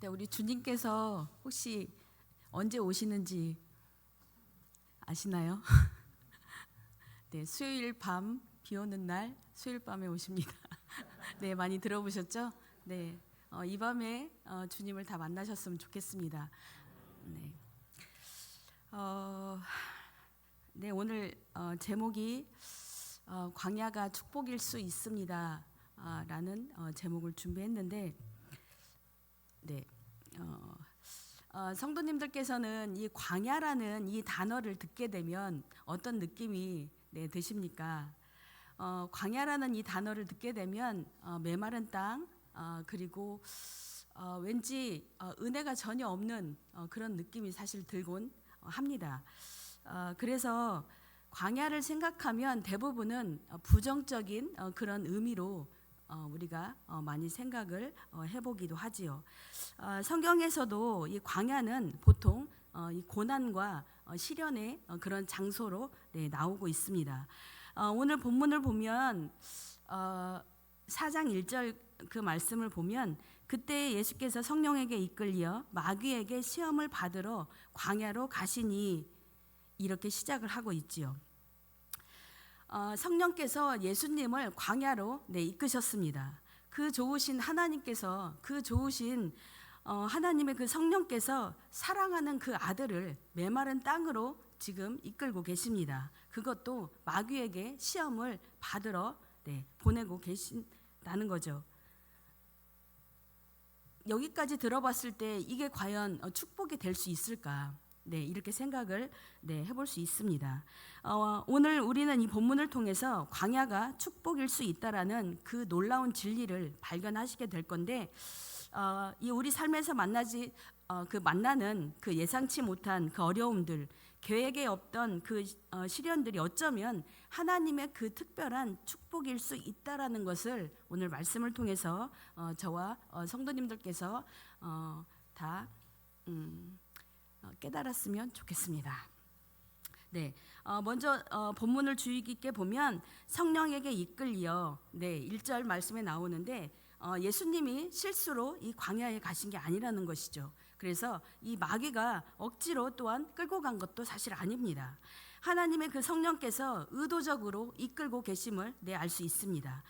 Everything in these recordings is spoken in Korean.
네, 우리 주님께서 혹시 언제 오시는지 아시나요? 네, 수요일 밤 비 오는 날 수요일 밤에 오십니다. 네, 많이 들어보셨죠? 네, 이 밤에 주님을 다 만나셨으면 좋겠습니다. 네, 네 오늘 제목이 광야가 축복일 수 있습니다. 라는 제목을 준비했는데, 네, 성도님들께서는 이 광야라는 이 단어를 듣게 되면 어떤 느낌이 드십니까? 광야라는 이 단어를 듣게 되면 메마른 땅, 그리고 왠지 은혜가 전혀 없는 그런 느낌이 사실 들곤 합니다. 그래서 광야를 생각하면 대부분은 부정적인 그런 의미로 우리가 많이 생각을 해보기도 하지요. 성경에서도 이 광야는 보통 이 고난과 시련의 그런 장소로 나오고 있습니다. 오늘 본문을 보면 4장 1절 그 말씀을 보면, 그때 예수께서 성령에게 이끌려 마귀에게 시험을 받으러 광야로 가시니, 이렇게 시작을 하고 있지요. 성령께서 예수님을 광야로 이끄셨습니다. 그 좋으신 하나님께서, 그 좋으신 하나님의 그 성령께서 사랑하는 그 아들을 메마른 땅으로 지금 이끌고 계십니다. 그것도 마귀에게 시험을 받으러 보내고 계신다는 거죠. 여기까지 들어봤을 때 이게 과연 축복이 될 수 있을까? 이렇게 생각을 해볼 수 있습니다. 오늘 우리는 이 본문을 통해서 광야가 축복일 수 있다라는 그 놀라운 진리를 발견하시게 될 건데, 이 우리 삶에서 만나는 그 예상치 못한 그 어려움들, 계획에 없던 그 시련들이 어쩌면 하나님의 그 특별한 축복일 수 있다라는 것을 오늘 말씀을 통해서 저와 성도님들께서 다 깨달았으면 좋겠습니다. 네, 먼저 본문을 주의 깊게 보면 성령에게 이끌려 1절 말씀에 나오는데, 예수님이 실수로 이 광야에 가신 게 아니라는 것이죠. 그래서 이 마귀가 억지로 또한 끌고 간 것도 사실 아닙니다. 하나님의 그 성령께서 의도적으로 이끌고 계심을 알 수 있습니다.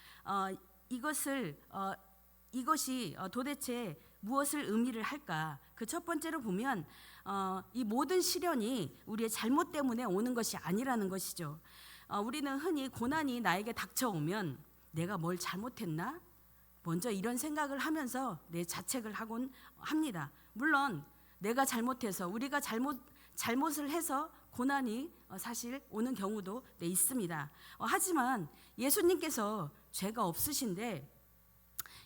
이것이 도대체 무엇을 의미를 할까? 그 첫 번째로 보면 이 모든 시련이 우리의 잘못 때문에 오는 것이 아니라는 것이죠. 우리는 흔히 고난이 나에게 닥쳐오면 내가 뭘 잘못했나? 먼저 이런 생각을 하면서 내 자책을 하곤 합니다. 물론 내가 잘못해서, 우리가 잘못을 해서 고난이 사실 오는 경우도 있습니다. 하지만 예수님께서 죄가 없으신데,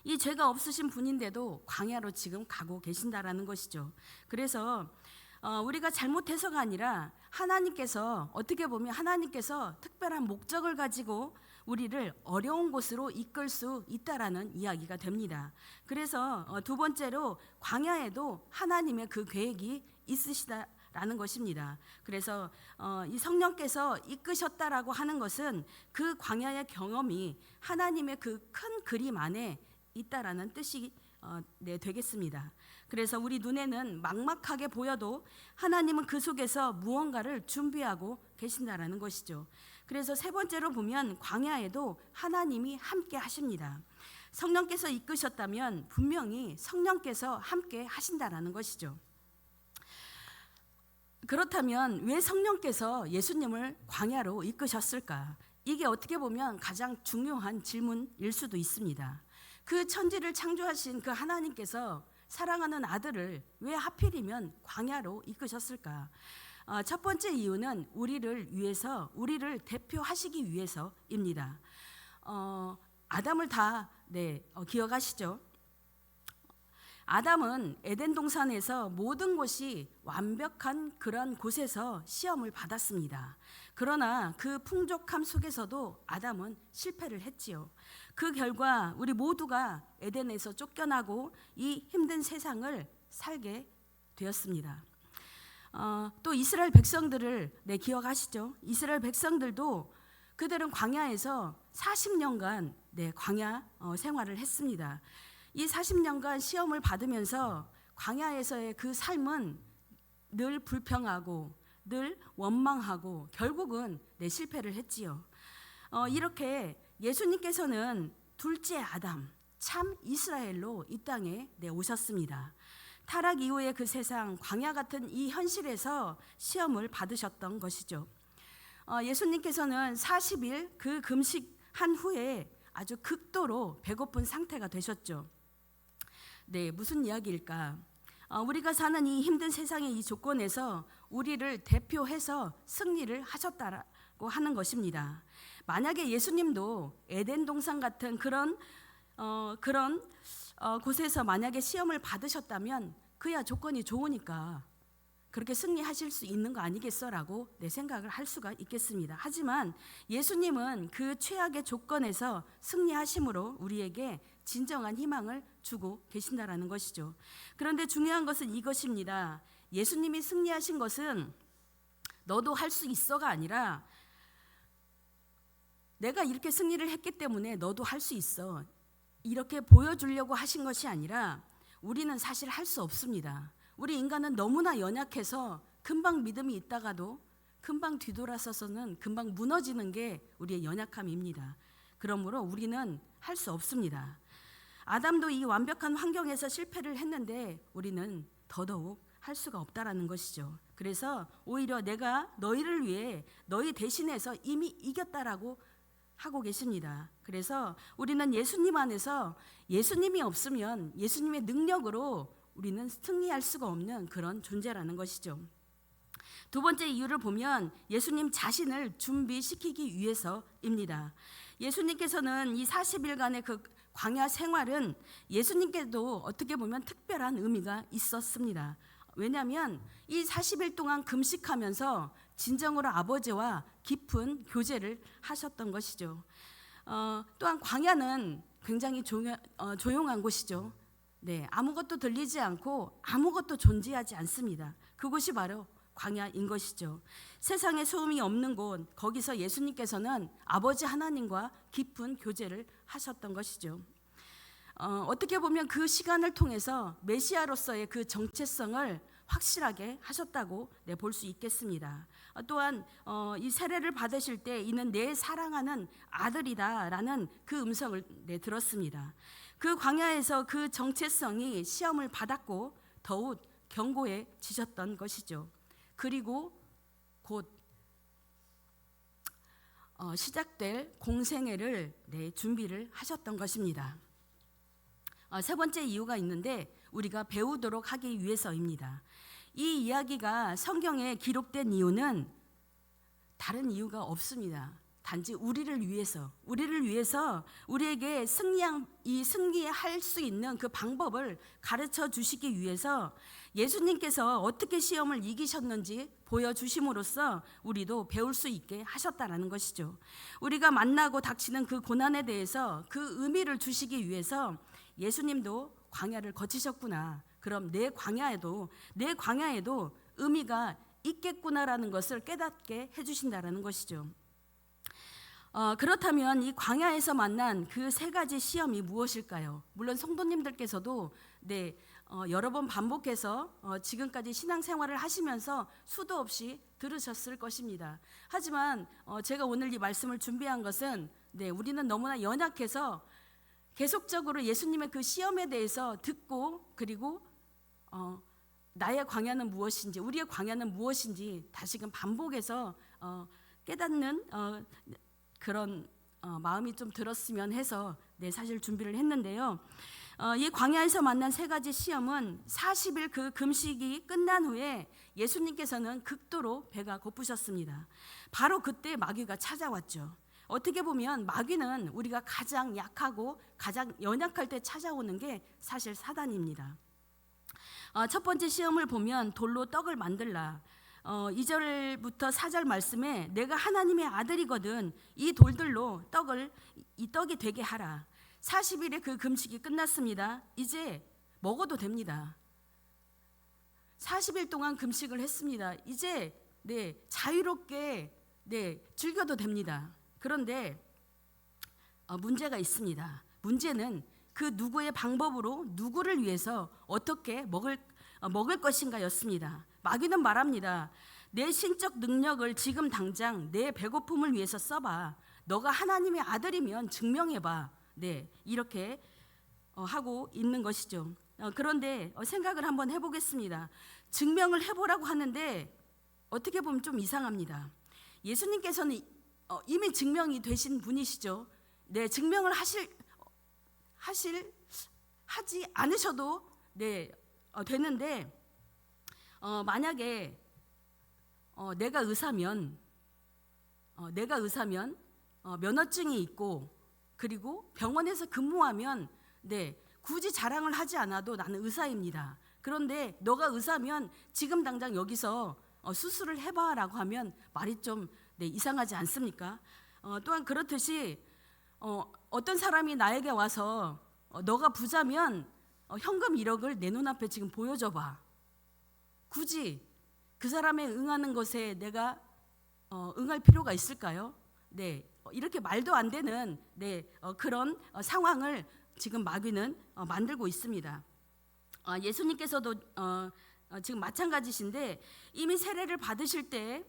이 죄가 없으신 분인데도 광야로 지금 가고 계신다라는 것이죠. 그래서 우리가 잘못해서가 아니라 하나님께서, 어떻게 보면 하나님께서 특별한 목적을 가지고 우리를 어려운 곳으로 이끌 수 있다라는 이야기가 됩니다. 그래서 두 번째로 광야에도 하나님의 그 계획이 있으시다라는 것입니다. 그래서 이 성령께서 이끄셨다라고 하는 것은 그 광야의 경험이 하나님의 그 큰 그림 안에 있다라는 뜻이 되겠습니다. 그래서 우리 눈에는 막막하게 보여도 하나님은 그 속에서 무언가를 준비하고 계신다라는 것이죠. 그래서 세 번째로 보면 광야에도 하나님이 함께 하십니다. 성령께서 이끄셨다면 분명히 성령께서 함께 하신다라는 것이죠. 그렇다면 왜 성령께서 예수님을 광야로 이끄셨을까? 이게 어떻게 보면 가장 중요한 질문일 수도 있습니다. 그 천지를 창조하신 그 하나님께서 사랑하는 아들을 왜 하필이면 광야로 이끄셨을까? 첫 번째 이유는 우리를 대표하시기 위해서입니다. 아담을 다 기억하시죠? 아담은 에덴 동산에서 모든 것이 완벽한 그런 곳에서 시험을 받았습니다. 그러나 그 풍족함 속에서도 아담은 실패를 했지요. 그 결과 우리 모두가 에덴에서 쫓겨나고 이 힘든 세상을 살게 되었습니다. 또 이스라엘 백성들을 기억하시죠? 이스라엘 백성들도 그들은 광야에서 40년간 광야 생활을 했습니다. 이 40년간 시험을 받으면서 광야에서의 그 삶은 늘 불평하고 늘 원망하고 결국은 실패를 했지요. 이렇게 예수님께서는 둘째 아담, 참 이스라엘로 이 땅에 오셨습니다. 타락 이후의 그 세상, 광야 같은 이 현실에서 시험을 받으셨던 것이죠. 예수님께서는 40일 그 금식한 후에 아주 극도로 배고픈 상태가 되셨죠. 무슨 이야기일까? 우리가 사는 이 힘든 세상의 이 조건에서 우리를 대표해서 승리를 하셨다고 하는 것입니다. 만약에 예수님도 에덴 동산 같은 그런 곳에서 만약에 시험을 받으셨다면 그야 조건이 좋으니까 그렇게 승리하실 수 있는 거 아니겠어라고 생각을 할 수가 있겠습니다. 하지만 예수님은 그 최악의 조건에서 승리하심으로 우리에게 진정한 희망을 주고 계신다라는 것이죠. 그런데 중요한 것은 이것입니다. 예수님이 승리하신 것은 너도 할 수 있어가 아니라 내가 이렇게 승리를 했기 때문에 너도 할 수 있어, 이렇게 보여주려고 하신 것이 아니라 우리는 사실 할 수 없습니다. 우리 인간은 너무나 연약해서 금방 믿음이 있다가도 금방 뒤돌아서서는 금방 무너지는 게 우리의 연약함입니다. 그러므로 우리는 할 수 없습니다. 아담도 이 완벽한 환경에서 실패를 했는데 우리는 더더욱 할 수가 없다라는 것이죠. 그래서 오히려 내가 너희를 위해 너희 대신해서 이미 이겼다라고 하고 계십니다. 그래서 우리는 예수님 안에서 예수님이 없으면 예수님의 능력으로 우리는 승리할 수가 없는 그런 존재라는 것이죠. 두 번째 이유를 보면 예수님 자신을 준비시키기 위해서입니다. 예수님께서는 이 40일간의 그 광야 생활은 예수님께도 어떻게 보면 특별한 의미가 있었습니다. 왜냐하면 이 40일 동안 금식하면서 진정으로 아버지와 깊은 교제를 하셨던 것이죠. 또한 광야는 굉장히 조용한 곳이죠. 아무것도 들리지 않고 아무것도 존재하지 않습니다. 그곳이 바로 광야인 것이죠. 세상에 소음이 없는 곳, 거기서 예수님께서는 아버지 하나님과 깊은 교제를 하셨던 것이죠. 어떻게 보면 그 시간을 통해서 메시아로서의 그 정체성을 확실하게 하셨다고 볼 수 있겠습니다. 또한 이 세례를 받으실 때 이는 내 사랑하는 아들이다라는 그 음성을 들었습니다. 그 광야에서 그 정체성이 시험을 받았고 더욱 견고해지셨던 것이죠. 그리고 곧 시작될 공생애를 준비를 하셨던 것입니다. 세 번째 이유가 있는데 우리가 배우도록 하기 위해서입니다. 이 이야기가 성경에 기록된 이유는 다른 이유가 없습니다. 단지 우리를 위해서 우리에게 승리할 수 있는 그 방법을 가르쳐 주시기 위해서 예수님께서 어떻게 시험을 이기셨는지 보여주심으로써 우리도 배울 수 있게 하셨다라는 것이죠. 우리가 만나고 닥치는 그 고난에 대해서 그 의미를 주시기 위해서 예수님도 광야를 거치셨구나. 그럼 내 광야에도 의미가 있겠구나라는 것을 깨닫게 해주신다라는 것이죠. 그렇다면 이 광야에서 만난 그 세 가지 시험이 무엇일까요? 물론 성도님들께서도 여러 번 반복해서 지금까지 신앙생활을 하시면서 수도 없이 들으셨을 것입니다. 하지만 제가 오늘 이 말씀을 준비한 것은 우리는 너무나 연약해서 계속적으로 예수님의 그 시험에 대해서 듣고 그리고 나의 광야는 무엇인지, 우리의 광야는 무엇인지 다시금 반복해서 깨닫는 그런 마음이 좀 들었으면 해서 사실 준비를 했는데요. 이 광야에서 만난 세 가지 시험은 40일 그 금식이 끝난 후에 예수님께서는 극도로 배가 고프셨습니다. 바로 그때 마귀가 찾아왔죠. 어떻게 보면 마귀는 우리가 가장 약하고 가장 연약할 때 찾아오는 게 사실 사단입니다. 첫 번째 시험을 보면 돌로 떡을 만들라. 2절부터 4절 말씀에 내가 하나님의 아들이거든 이 돌들로 이 떡이 되게 하라. 40일의 그 금식이 끝났습니다. 이제 먹어도 됩니다. 40일 동안 금식을 했습니다. 이제 자유롭게 즐겨도 됩니다. 그런데 문제가 있습니다. 문제는 그 누구의 방법으로 누구를 위해서 어떻게 먹을 것인가였습니다. 마귀는 말합니다. 내 신적 능력을 지금 당장 내 배고픔을 위해서 써봐. 너가 하나님의 아들이면 증명해봐. 네, 이렇게 하고 있는 것이죠. 그런데 생각을 한번 해보겠습니다. 증명을 해보라고 하는데 어떻게 보면 좀 이상합니다. 예수님께서는 이미 증명이 되신 분이시죠. 네, 증명을 하지 않으셔도 네, 되는데 만약에 내가 의사면 면허증이 있고 그리고 병원에서 근무하면 네, 굳이 자랑을 하지 않아도 나는 의사입니다. 그런데 너가 의사면 지금 당장 여기서 수술을 해봐라고 하면 말이 좀 네, 이상하지 않습니까? 또한 그렇듯이 어떤 사람이 나에게 와서 너가 부자면 현금 1억을 내 눈앞에 지금 보여줘봐. 굳이 그 사람의 응하는 것에 내가 응할 필요가 있을까요? 네, 이렇게 말도 안 되는 네, 그런 상황을 지금 마귀는 만들고 있습니다. 예수님께서도 지금 마찬가지신데 이미 세례를 받으실 때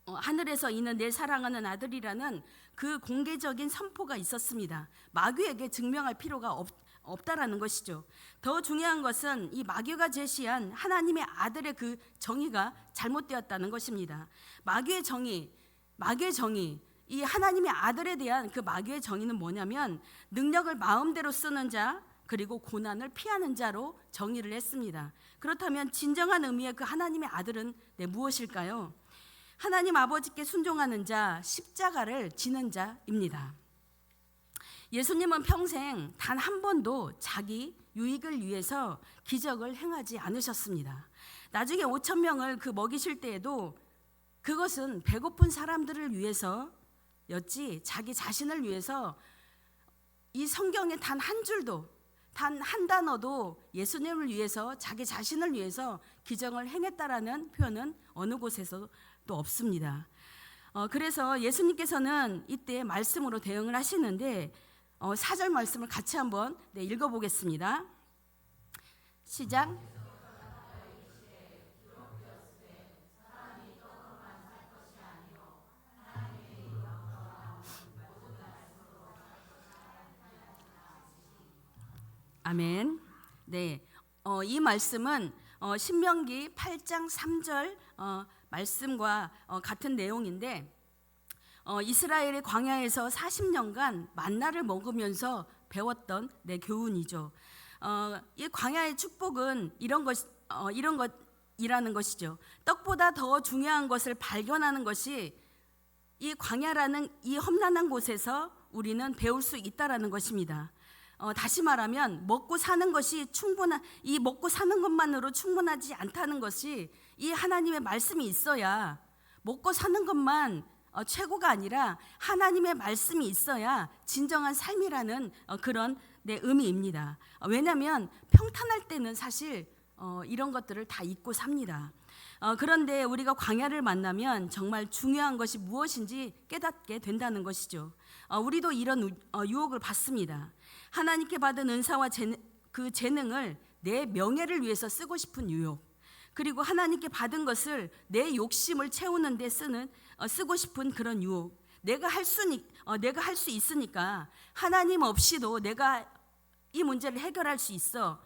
하늘에서 이는 내 사랑하는 아들이라는 그 공개적인 선포가 있었습니다. 마귀에게 증명할 필요가 없다라는 것이죠. 더 중요한 것은 이 마귀가 제시한 하나님의 아들의 그 정의가 잘못되었다는 것입니다. 마귀의 정의, 이 하나님의 아들에 대한 그 마귀의 정의는 뭐냐면 능력을 마음대로 쓰는 자 그리고 고난을 피하는 자로 정의를 했습니다. 그렇다면 진정한 의미의 그 하나님의 아들은 무엇일까요? 하나님 아버지께 순종하는 자, 십자가를 지는 자입니다. 예수님은 평생 단 한 번도 자기 유익을 위해서 기적을 행하지 않으셨습니다. 나중에 5,000명을 먹이실 때에도 그것은 배고픈 사람들을 위해서였지 자기 자신을 위해서 이 성경에 단 한 줄도 단 한 단어도 예수님을 위해서 자기 자신을 위해서 기적을 행했다라는 표현은 어느 곳에서도 없습니다. 그래서 예수님께서는 이때 말씀으로 대응을 하시는데 4절 말씀을 같이 한번 읽어보겠습니다. 시작. 아멘. 네, 이 말씀은 신명기 8장 3절 말씀과 같은 내용인데 이스라엘의 광야에서 40년간 만나를 먹으면서 배웠던 교훈이죠. 이 광야의 축복은 이런 것이라는 것이죠. 떡보다 더 중요한 것을 발견하는 것이 이 광야라는 이 험난한 곳에서 우리는 배울 수 있다라는 것입니다. 다시 말하면 먹고 사는 것만으로 충분하지 않다는 것이 이 하나님의 말씀이 있어야 먹고 사는 것만 최고가 아니라 하나님의 말씀이 있어야 진정한 삶이라는 그런 의미입니다. 왜냐하면 평탄할 때는 사실 이런 것들을 다 잊고 삽니다. 그런데 우리가 광야를 만나면 정말 중요한 것이 무엇인지 깨닫게 된다는 것이죠. 우리도 이런 유혹을 받습니다. 하나님께 받은 은사와 그 재능을 내 명예를 위해서 쓰고 싶은 유혹, 그리고 하나님께 받은 것을 내 욕심을 채우는 데 쓰고 싶은 그런 유혹. 내가 할 수 있으니까 하나님 없이도 내가 이 문제를 해결할 수 있어.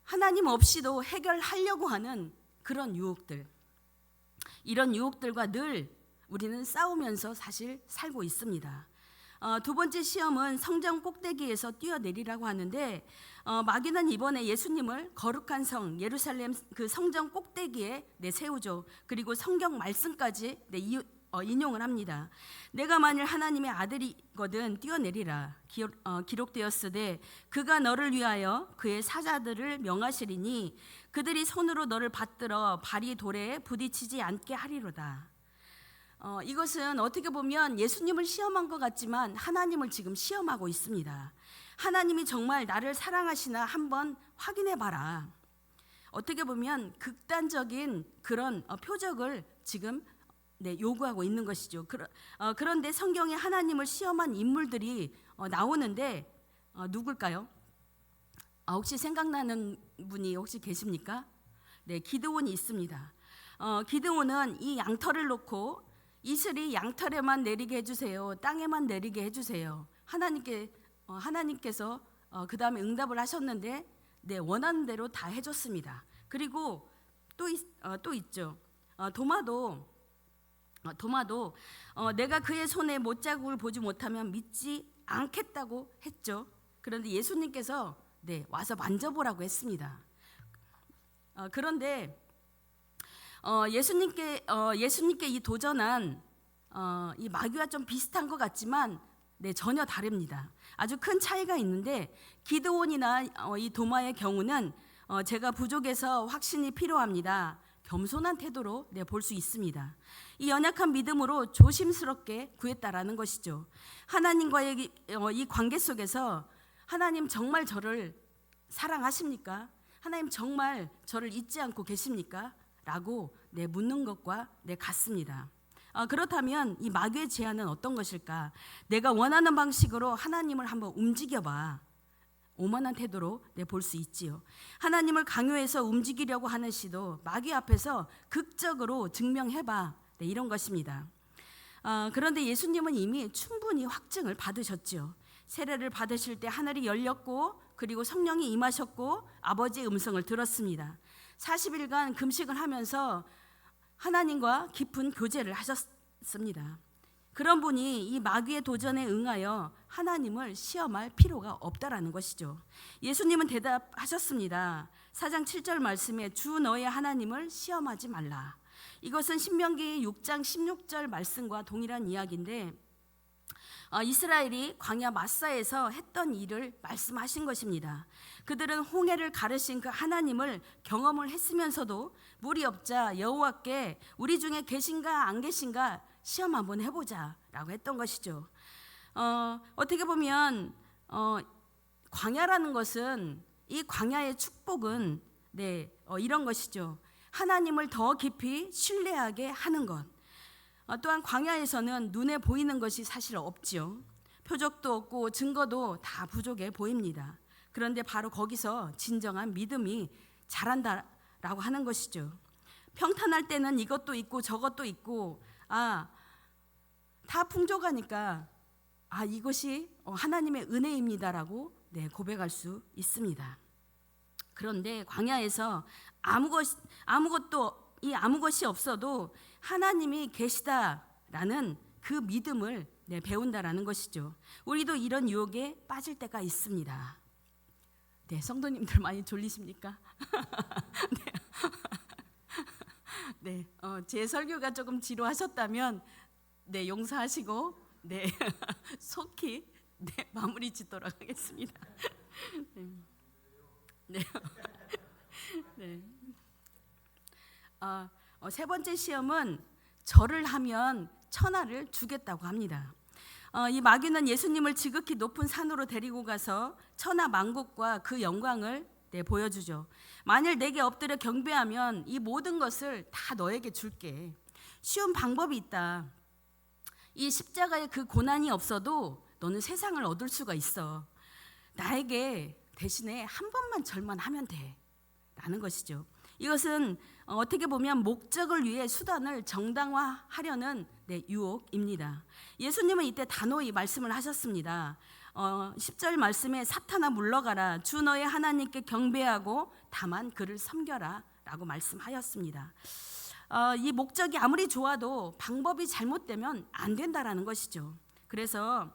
하나님 없이도 해결하려고 하는 그런 유혹들. 이런 유혹들과 늘 우리는 싸우면서 사실 살고 있습니다. 두 번째 시험은 성전 꼭대기에서 뛰어내리라고 하는데 마귀는 이번에 예수님을 거룩한 성 예루살렘 그 성전 꼭대기에 세우죠. 그리고 성경 말씀까지 인용을 합니다. 내가 만일 하나님의 아들이거든 뛰어내리라. 기록되었으되 그가 너를 위하여 그의 사자들을 명하시리니 그들이 손으로 너를 받들어 발이 돌에 부딪히지 않게 하리로다. 이것은 어떻게 보면 예수님을 시험한 것 같지만 하나님을 지금 시험하고 있습니다. 하나님이 정말 나를 사랑하시나 한번 확인해 봐라. 어떻게 보면 극단적인 그런 표적을 지금 요구하고 있는 것이죠. 그런데 성경에 하나님을 시험한 인물들이 나오는데 누굴까요? 혹시 생각나는 분이 혹시 계십니까? 네, 기드온이 있습니다. 기드온은 이 양털을 놓고 이슬이 양털에만 내리게 해주세요, 땅에만 내리게 해주세요. 하나님께서 그 다음에 응답을 하셨는데, 네, 원하는 대로 다 해줬습니다. 그리고 또 있죠. 도마도 내가 그의 손에 못자국을 보지 못하면 믿지 않겠다고 했죠. 그런데 예수님께서 네, 와서 만져보라고 했습니다. 그런데 예수님께 이 도전한 이 마귀와 좀 비슷한 것 같지만 네, 전혀 다릅니다. 아주 큰 차이가 있는데, 기드온이나 이 도마의 경우는 제가 부족해서 확신이 필요합니다, 겸손한 태도로 볼 수 있습니다. 이 연약한 믿음으로 조심스럽게 구했다라는 것이죠. 하나님과의 이 관계 속에서 하나님 정말 저를 사랑하십니까? 하나님 정말 저를 잊지 않고 계십니까? 라고 묻는 것과 같습니다. 그렇다면 이 마귀의 제안은 어떤 것일까? 내가 원하는 방식으로 하나님을 한번 움직여봐. 오만한 태도로 볼 수 있지요. 하나님을 강요해서 움직이려고 하는 시도, 마귀 앞에서 극적으로 증명해봐. 이런 것입니다. 그런데 예수님은 이미 충분히 확증을 받으셨죠. 세례를 받으실 때 하늘이 열렸고, 그리고 성령이 임하셨고, 아버지의 음성을 들었습니다. 40일간 금식을 하면서 하나님과 깊은 교제를 하셨습니다. 그런 분이 이 마귀의 도전에 응하여 하나님을 시험할 필요가 없다라는 것이죠. 예수님은 대답하셨습니다. 4장 7절 말씀에 주 너의 하나님을 시험하지 말라. 이것은 신명기 6장 16절 말씀과 동일한 이야기인데, 이스라엘이 광야 마사에서 했던 일을 말씀하신 것입니다. 그들은 홍해를 가르신 그 하나님을 경험을 했으면서도 물이 없자 여호와께 우리 중에 계신가 안 계신가 시험 한번 해보자 라고 했던 것이죠. 어떻게 보면 광야라는 것은, 이 광야의 축복은 이런 것이죠. 하나님을 더 깊이 신뢰하게 하는 것. 또한 광야에서는 눈에 보이는 것이 사실 없지요. 표적도 없고 증거도 다 부족해 보입니다. 그런데 바로 거기서 진정한 믿음이 자란다라고 하는 것이죠. 평탄할 때는 이것도 있고 저것도 있고, 다 풍족하니까 이것이 하나님의 은혜입니다라고 고백할 수 있습니다. 그런데 광야에서 아무것이 없어도 하나님이 계시다라는 그 믿음을 배운다라는 것이죠. 우리도 이런 유혹에 빠질 때가 있습니다. 네, 성도님들 많이 졸리십니까? 네, 제 설교가 조금 지루하셨다면 용서하시고 속히 마무리 짓도록 하겠습니다. 세 번째 시험은 절을 하면 천하를 주겠다고 합니다. 이 마귀는 예수님을 지극히 높은 산으로 데리고 가서 천하 만국과 그 영광을 보여주죠. 만일 내게 엎드려 경배하면 이 모든 것을 다 너에게 줄게. 쉬운 방법이 있다. 이 십자가의 그 고난이 없어도 너는 세상을 얻을 수가 있어. 나에게 대신에 한 번만 절만 하면 돼 라는 것이죠. 이것은 어떻게 보면 목적을 위해 수단을 정당화하려는 유혹입니다. 예수님은 이때 단호히 말씀을 하셨습니다. 10절 말씀에 사탄아 물러가라, 주 너의 하나님께 경배하고 다만 그를 섬겨라 라고 말씀하였습니다. 이 목적이 아무리 좋아도 방법이 잘못되면 안 된다라는 것이죠. 그래서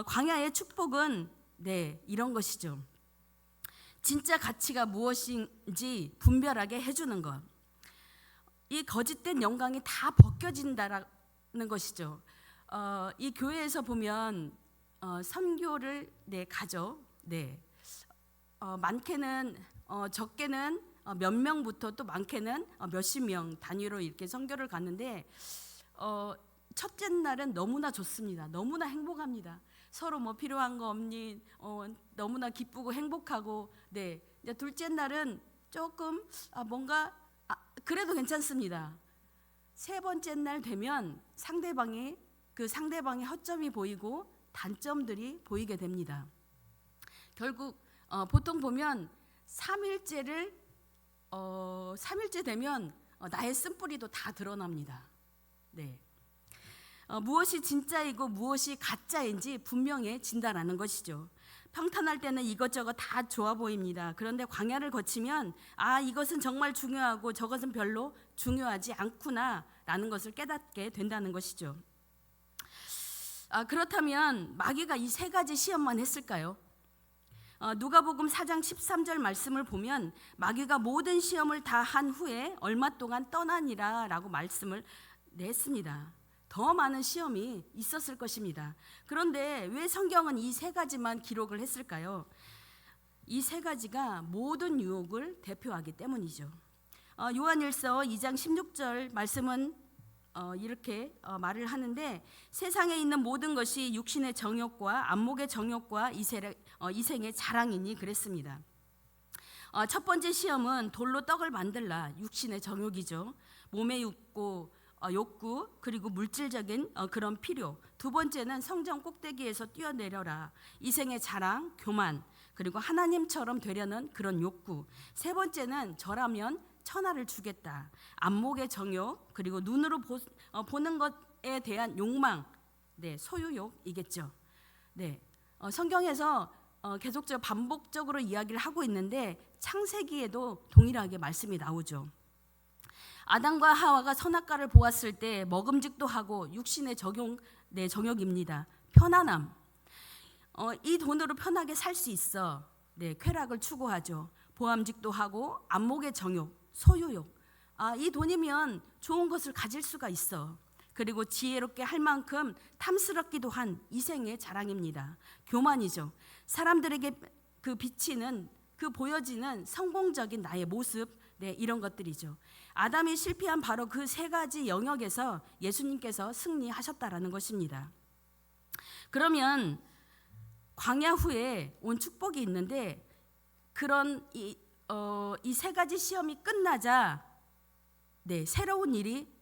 광야의 축복은 이런 것이죠. 진짜 가치가 무엇인지 분별하게 해주는 것. 이 거짓된 영광이 다 벗겨진다라는 것이죠. 이 교회에서 보면 선교를 가죠. 많게는 적게는 몇 명부터 또 많게는 몇십 명 단위로 이렇게 선교를 갔는데, 첫째 날은 너무나 좋습니다. 너무나 행복합니다. 서로 뭐 필요한 거 없니? 너무나 기쁘고 행복하고, 이제 둘째 날은 조금 뭔가 그래도 괜찮습니다. 세 번째 날 되면 상대방의 허점이 보이고 단점들이 보이게 됩니다. 결국 보통 보면 3일째를 3일째 되면 나의 쓴뿌리도 다 드러납니다. 네. 무엇이 진짜이고 무엇이 가짜인지 분명해진다라는 것이죠. 평탄할 때는 이것저것 다 좋아 보입니다. 그런데 광야를 거치면 이것은 정말 중요하고 저것은 별로 중요하지 않구나라는 것을 깨닫게 된다는 것이죠. 그렇다면 마귀가 이 세 가지 시험만 했을까요? 누가복음 4장 13절 말씀을 보면 마귀가 모든 시험을 다 한 후에 얼마 동안 떠나니라 라고 말씀을 냈습니다. 더 많은 시험이 있었을 것입니다. 그런데 왜 성경은 이 세 가지만 기록을 했을까요? 이 세 가지가 모든 유혹을 대표하기 때문이죠. 요한일서 2장 16절 말씀은 이렇게 말을 하는데, 세상에 있는 모든 것이 육신의 정욕과 안목의 정욕과 이생의 자랑이니 그랬습니다. 첫 번째 시험은 돌로 떡을 만들라, 육신의 정욕이죠. 몸의 욕구 그리고 물질적인 그런 필요. 두 번째는 성전 꼭대기에서 뛰어내려라, 이생의 자랑, 교만, 그리고 하나님처럼 되려는 그런 욕구. 세 번째는 저라면 천하를 주겠다, 안목의 정욕, 그리고 눈으로 보는 것에 대한 욕망, 소유욕이겠죠. 성경에서 계속적으로 반복적으로 이야기를 하고 있는데 창세기에도 동일하게 말씀이 나오죠. 아담과 하와가 선악과를 보았을 때 먹음직도 하고 육신의 정욕입니다. 편안함. 이 돈으로 편하게 살 수 있어. 쾌락을 추구하죠. 보암직도 하고 안목의 정욕, 소유욕. 이 돈이면 좋은 것을 가질 수가 있어. 그리고 지혜롭게 할 만큼 탐스럽기도 한 이생의 자랑입니다. 교만이죠. 사람들에게 비치는 보여지는 성공적인 나의 모습, 이런 것들이죠. 아담이 실패한 바로 그 세 가지 영역에서 예수님께서 승리하셨다라는 것입니다. 그러면 광야 후에 온 축복이 있는데, 그런 이 세 가지 시험이 끝나자 새로운 일이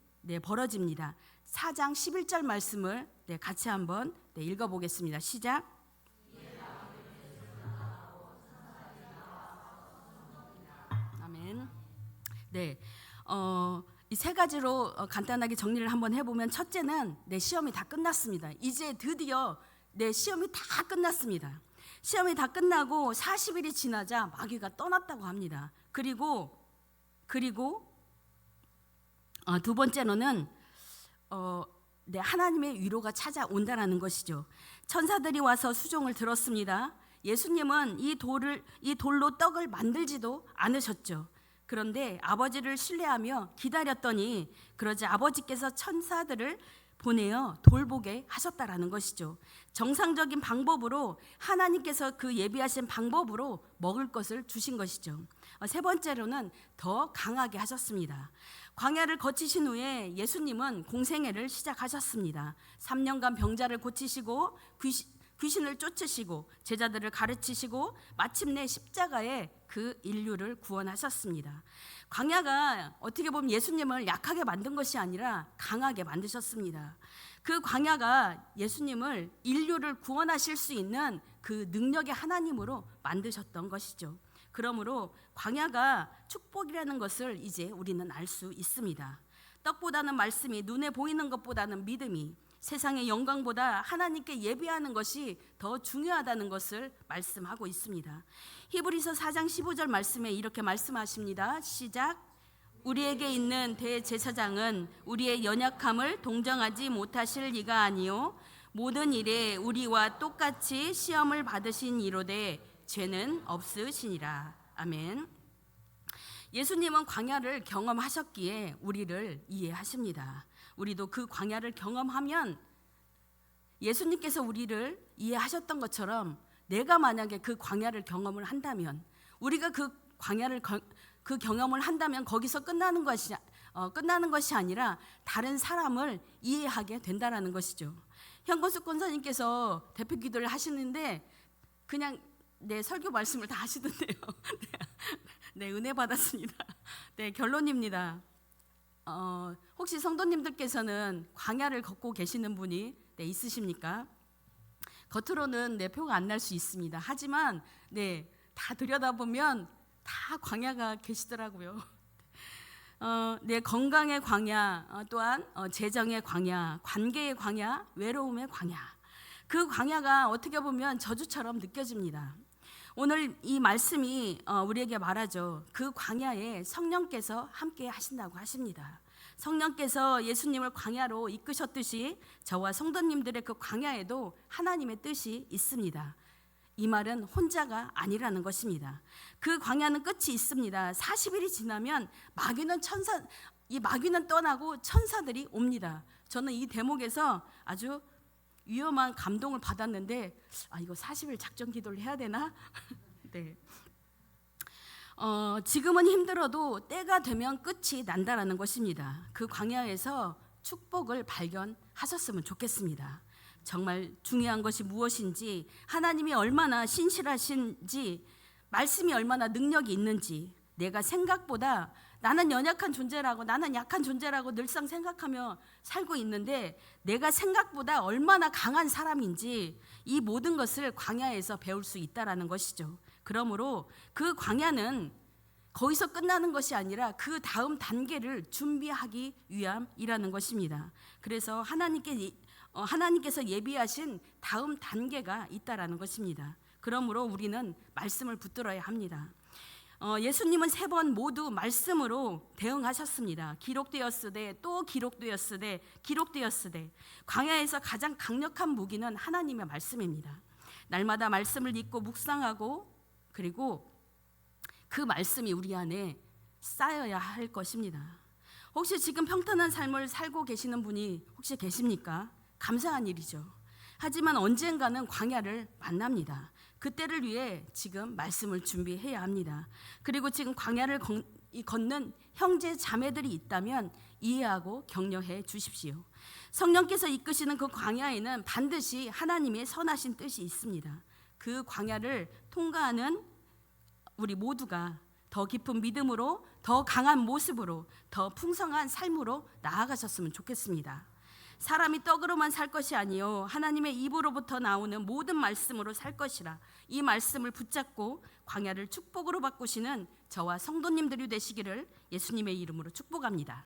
벌어집니다. 4장 11절 말씀을 같이 한번 읽어보겠습니다. 시작. 아멘. 이 세 가지로 간단하게 정리를 한번 해보면, 첫째는 시험이 다 끝났습니다. 이제 드디어 시험이 다 끝났습니다. 시험이 다 끝나고 40일이 지나자 마귀가 떠났다고 합니다. 그리고 두 번째로는 하나님의 위로가 찾아온다라는 것이죠. 천사들이 와서 수종을 들었습니다. 예수님은 이 돌로 떡을 만들지도 않으셨죠. 그런데 아버지를 신뢰하며 기다렸더니, 그러자 아버지께서 천사들을 보내어 돌보게 하셨다라는 것이죠. 정상적인 방법으로, 하나님께서 그 예비하신 방법으로 먹을 것을 주신 것이죠. 세 번째로는 더 강하게 하셨습니다. 광야를 거치신 후에 예수님은 공생애를 시작하셨습니다. 3년간 병자를 고치시고 귀신을 쫓으시고 제자들을 가르치시고 마침내 십자가에 그 인류를 구원하셨습니다. 광야가 어떻게 보면 예수님을 약하게 만든 것이 아니라 강하게 만드셨습니다. 그 광야가 예수님을, 인류를 구원하실 수 있는 그 능력의 하나님으로 만드셨던 것이죠. 그러므로 광야가 축복이라는 것을 이제 우리는 알 수 있습니다. 떡보다는 말씀이, 눈에 보이는 것보다는 믿음이, 세상의 영광보다 하나님께 예배하는 것이 더 중요하다는 것을 말씀하고 있습니다. 히브리서 4장 15절 말씀에 이렇게 말씀하십니다. 시작. 우리에게 있는 대제사장은 우리의 연약함을 동정하지 못하실 이가 아니요 모든 일에 우리와 똑같이 시험을 받으신 이로되 죄는 없으시니라. 아멘. 예수님은 광야를 경험하셨기에 우리를 이해하십니다. 우리도 그 광야를 경험하면 예수님께서 우리를 이해하셨던 것처럼, 내가 만약에 그 광야를 경험을 한다면, 우리가 그 광야를 그 경험을 한다면 거기서 끝나는 것이 아니라 다른 사람을 이해하게 된다라는 것이죠. 현건숙 권사님께서 대표 기도를 하시는데 그냥 설교 말씀을 다 하시던데요. 은혜 받았습니다. 결론입니다. 혹시 성도님들께서는 광야를 걷고 계시는 분이 있으십니까? 겉으로는 내 표가 안 날 수 있습니다. 하지만 다 들여다보면 다 광야가 계시더라고요. 내 건강의 광야, 또한 재정의 광야, 관계의 광야, 외로움의 광야. 그 광야가 어떻게 보면 저주처럼 느껴집니다. 오늘 이 말씀이 우리에게 말하죠. 그 광야에 성령께서 함께 하신다고 하십니다. 성령께서 예수님을 광야로 이끄셨듯이 저와 성도님들의 그 광야에도 하나님의 뜻이 있습니다. 이 말은 혼자가 아니라는 것입니다. 그 광야는 끝이 있습니다. 40일이 지나면 마귀는 떠나고 천사들이 옵니다. 저는 이 대목에서 아주 위험한 감동을 받았는데 이거 40일 작전 기도를 해야 되나? 네. 지금은 힘들어도 때가 되면 끝이 난다라는 것입니다. 그 광야에서 축복을 발견하셨으면 좋겠습니다. 정말 중요한 것이 무엇인지, 하나님이 얼마나 신실하신지, 말씀이 얼마나 능력이 있는지, 내가 생각보다 나는 연약한 존재라고, 나는 약한 존재라고 늘상 생각하며 살고 있는데 내가 생각보다 얼마나 강한 사람인지 이 모든 것을 광야에서 배울 수 있다라는 것이죠. 그러므로 그 광야는 거기서 끝나는 것이 아니라 그 다음 단계를 준비하기 위함이라는 것입니다. 그래서 하나님께서 예비하신 다음 단계가 있다라는 것입니다. 그러므로 우리는 말씀을 붙들어야 합니다. 예수님은 3번 모두 말씀으로 대응하셨습니다. 기록되었으되 또 기록되었으되 기록되었으되. 광야에서 가장 강력한 무기는 하나님의 말씀입니다. 날마다 말씀을 읽고 묵상하고 그리고 그 말씀이 우리 안에 쌓여야 할 것입니다. 혹시 지금 평탄한 삶을 살고 계시는 분이 혹시 계십니까? 감사한 일이죠. 하지만 언젠가는 광야를 만납니다. 그때를 위해 지금 말씀을 준비해야 합니다. 그리고 지금 광야를 걷는 형제 자매들이 있다면 이해하고 격려해 주십시오. 성령께서 이끄시는 그 광야에는 반드시 하나님의 선하신 뜻이 있습니다. 그 광야를 통과하는 우리 모두가 더 깊은 믿음으로, 더 강한 모습으로, 더 풍성한 삶으로 나아가셨으면 좋겠습니다. 사람이 떡으로만 살 것이 아니요 하나님의 입으로부터 나오는 모든 말씀으로 살 것이라. 이 말씀을 붙잡고 광야를 축복으로 바꾸시는 저와 성도님들이 되시기를 예수님의 이름으로 축복합니다.